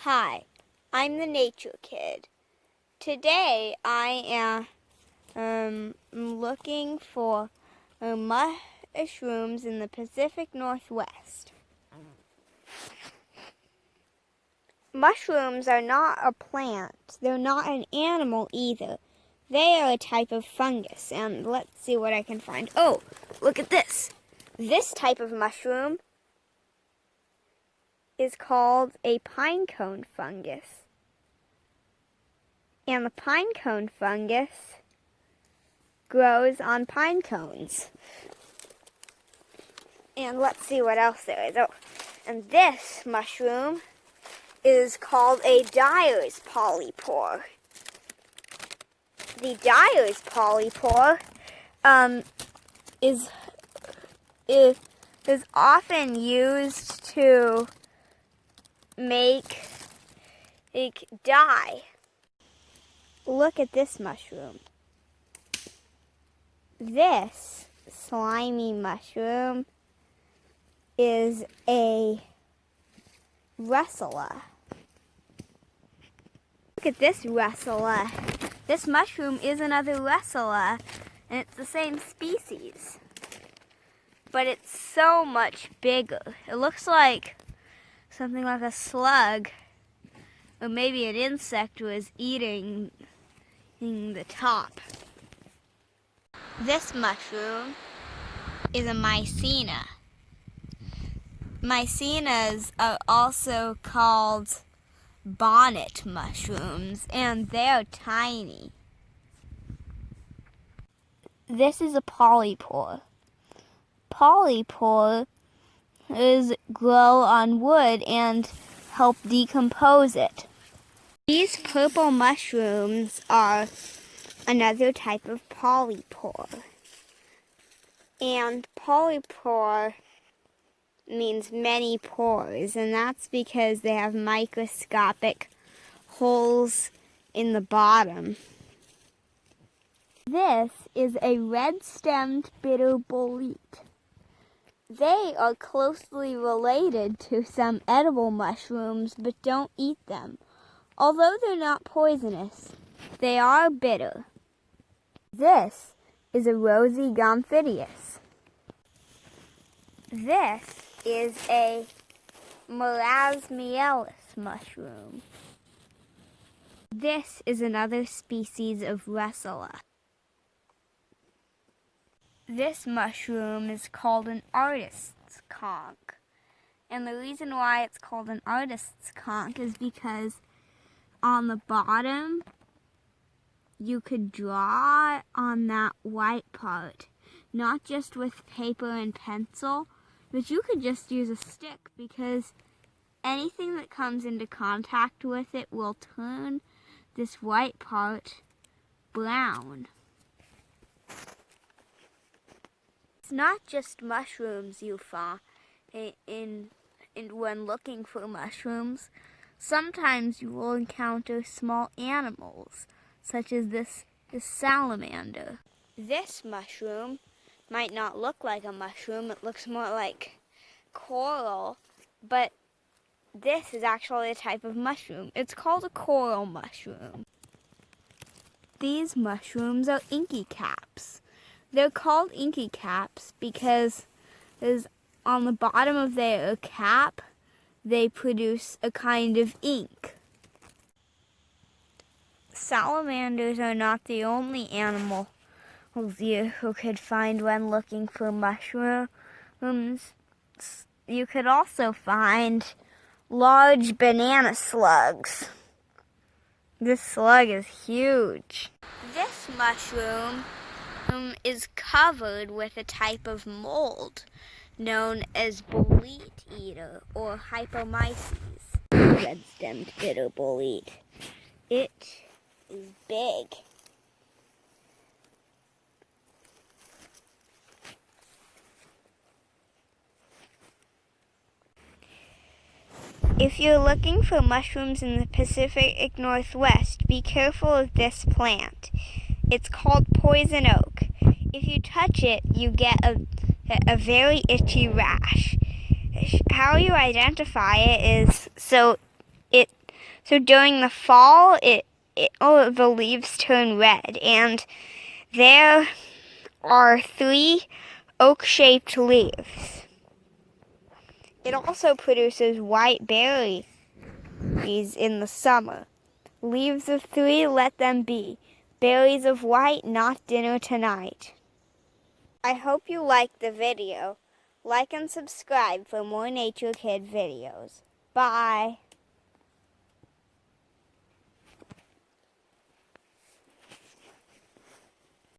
Hi, I'm the Nature Kid. Today I am looking for mushrooms in the Pacific Northwest. Mushrooms are not a plant. They're not an animal either. They are a type of fungus, and let's see what I can find. Oh, look at this. This type of mushroom is called a pinecone fungus. And the pinecone fungus grows on pine cones. And let's see what else there is. Oh, and this mushroom is called a Dyer's polypore. The Dyer's polypore is often used to make dye. Look at this mushroom. This slimy mushroom is a Russula. Look at this Russula. This mushroom is another Russula, and it's the same species. But it's so much bigger. It looks like something like a slug, or maybe an insect was eating the top. This mushroom is a Mycena. Mycenas are also called bonnet mushrooms, and they're tiny. This is a polypore. Polypores grow on wood and help decompose it. These purple mushrooms are another type of polypore. And polypore means many pores, and that's because they have microscopic holes in the bottom. This is a red-stemmed bitter bolete. They are closely related to some edible mushrooms, but don't eat them. Although they're not poisonous, they are bitter. This is a Rosy Gomphidius. This is a Psathyrellaceae mushroom. This is another species of Russula. This mushroom is called an artist's conch. And the reason why it's called an artist's conch is because on the bottom, you could draw on that white part, not just with paper and pencil, but you could just use a stick, because anything that comes into contact with it will turn this white part brown. It's not just mushrooms you find when looking for mushrooms. Sometimes you will encounter small animals, such as this salamander. This mushroom might not look like a mushroom. It looks more like coral, but this is actually a type of mushroom. It's called a coral mushroom. These mushrooms are inky caps. They're called inky caps because on the bottom of their cap, they produce a kind of ink. Salamanders are not the only animals you could find when looking for mushrooms. You could also find large banana slugs. This slug is huge. This mushroom is covered with a type of mold known as Bolete Eater or Hypomyces. Red-stemmed bitter bolete. It is big. If you're looking for mushrooms in the Pacific Northwest, be careful of this plant. It's called poison oak. If you touch it, you get a very itchy rash. How you identify it is, so So during the fall, the leaves turn red, and there are 3 oak-shaped leaves. It also produces white berries in the summer. Leaves of 3, let them be. Berries of white, not dinner tonight. I hope you liked the video. Like and subscribe for more Nature Kid videos. Bye!